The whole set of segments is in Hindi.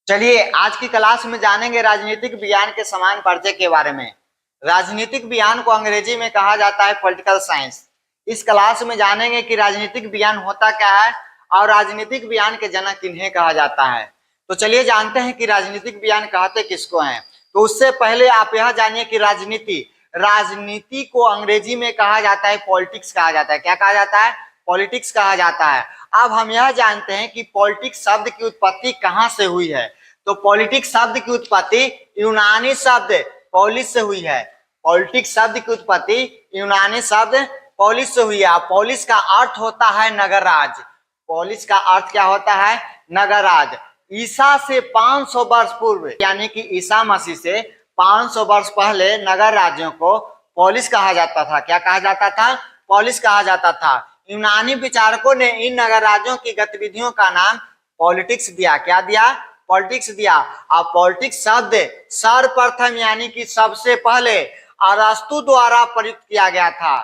चलिए आज की क्लास में जानेंगे राजनीतिक विज्ञान के समान परिचय के बारे में। राजनीतिक विज्ञान को अंग्रेजी में कहा जाता है पॉलिटिकल साइंस। इस क्लास में जानेंगे कि राजनीतिक विज्ञान होता क्या है और राजनीतिक विज्ञान के जनक किन्हें कहा जाता है। तो चलिए जानते हैं कि राजनीतिक विज्ञान कहते किसको हैं। तो उससे पहले आप यह जानिए कि राजनीति को अंग्रेजी में कहा जाता है पॉलिटिक्स कहा जाता है। क्या कहा जाता है? पॉलिटिक्स कहा जाता है। अब हम यह जानते हैं कि पॉलिटिक्स शब्द की उत्पत्ति कहाँ से हुई है। तो पॉलिटिक्स शब्द की उत्पत्ति यूनानी शब्द पॉलिस से हुई है। पॉलिटिक्स शब्द की उत्पत्ति यूनानी शब्द पॉलिस से हुई है। पॉलिस का अर्थ होता है नगरराज। पॉलिस का अर्थ क्या होता है? नगरराज। ईसा से 500 वर्ष पूर्व यानी कि ईसा मसीह से 500 वर्ष पहले नगर राज्यों को पॉलिस कहा जाता था। क्या कहा जाता था? पॉलिस कहा जाता था। यूनानी विचारकों ने इन नगर राज्यों की गतिविधियों का नाम पॉलिटिक्स दिया। क्या दिया? पॉलिटिक्स दिया। अब पॉलिटिक्स शब्द सर्वप्रथम यानी कि सबसे पहले अरस्तु द्वारा प्रयुक्त किया गया था।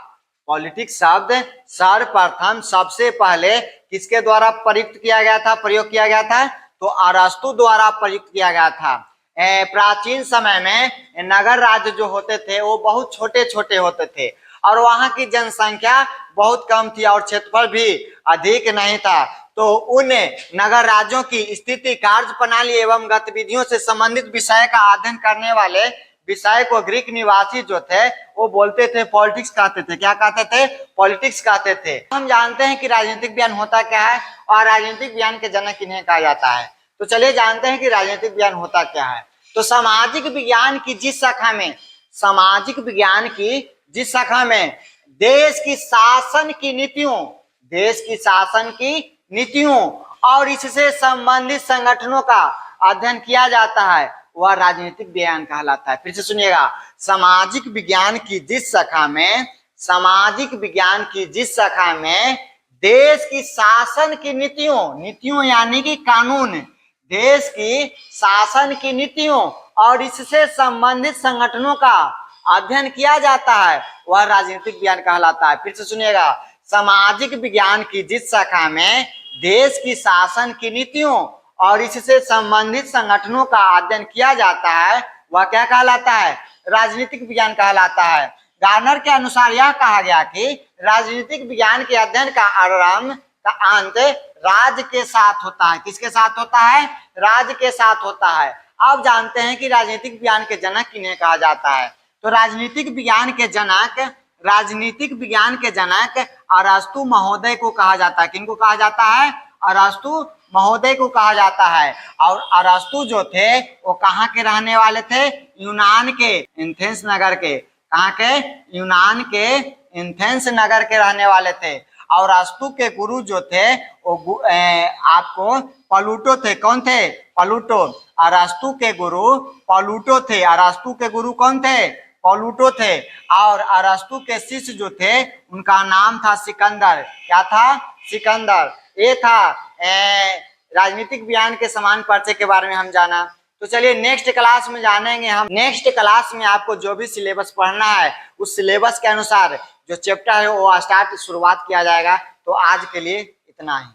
पॉलिटिक्स शब्द सर्वप्रथम सबसे पहले किसके द्वारा प्रयुक्त किया गया था, प्रयोग किया गया था? तो अरस्तु द्वारा प्रयुक्त किया गया था। प्राचीन समय में नगर राज्य जो होते थे वो बहुत छोटे छोटे होते थे और वहां की जनसंख्या बहुत कम थी और क्षेत्रफल भी अधिक नहीं था। तो उन नगर राज्यों की स्थिति, कार्य प्रणाली एवं गतिविधियों से संबंधित विषय का अध्ययन करने वाले विषय को ग्रीक निवासी जो थे वो बोलते थे पॉलिटिक्स कहते थे। क्या कहते थे? पॉलिटिक्स कहते थे। हम जानते हैं कि राजनीतिक विज्ञान होता क्या है और राजनीतिक विज्ञान के जनक किन्हें कहा जाता है। तो चलिए जानते हैं कि राजनीतिक विज्ञान होता क्या है। तो सामाजिक विज्ञान की जिस शाखा में देश की शासन की नीतियों और इससे संबंधित संगठनों का अध्ययन किया जाता है वह राजनीतिक विज्ञान कहलाता है। फिर से सुनिएगा, सामाजिक विज्ञान की जिस शाखा में देश की शासन की नीतियों यानी कि कानून, देश की शासन की नीतियों और इससे संबंधित संगठनों का अध्ययन किया जाता है वह राजनीतिक विज्ञान कहलाता है। फिर से सुनिएगा, सामाजिक विज्ञान की जिस शाखा में देश की शासन की नीतियों और इससे संबंधित संगठनों का अध्ययन किया जाता है वह क्या कहलाता है? राजनीतिक विज्ञान कहलाता है। गार्नर के अनुसार यह कहा गया कि राजनीतिक विज्ञान के अध्ययन का आरंभ का अंत राज्य के साथ होता है। किसके साथ होता है? राज्य के साथ होता है। अब जानते हैं कि राजनीतिक विज्ञान के जनक किन्हें कहा जाता है। तो राजनीतिक विज्ञान के जनक अरस्तु महोदय को कहा जाता है। किनको कहा जाता है? अरस्तु महोदय को कहा जाता है। और अरस्तु जो थे वो कहाँ के रहने वाले थे? यूनान के एथेंस नगर के। कहाँ के? यूनान के एथेंस नगर के रहने वाले थे। और अरस्तु के गुरु जो थे वो आपको प्लूटो थे। कौन थे? प्लूटो। अरस्तु के गुरु प्लूटो थे। अरस्तु के गुरु कौन थे? प्लूटो थे। और अरस्तु के शिष्य जो थे उनका नाम था सिकंदर। क्या था? सिकंदर। ये था राजनीतिक विज्ञान के समान परिचय के बारे में हम जाना। तो चलिए नेक्स्ट क्लास में जानेंगे हम। नेक्स्ट क्लास में आपको जो भी सिलेबस पढ़ना है उस सिलेबस के अनुसार जो चैप्टर है वो शुरुआत किया जाएगा। तो आज के लिए इतना ही।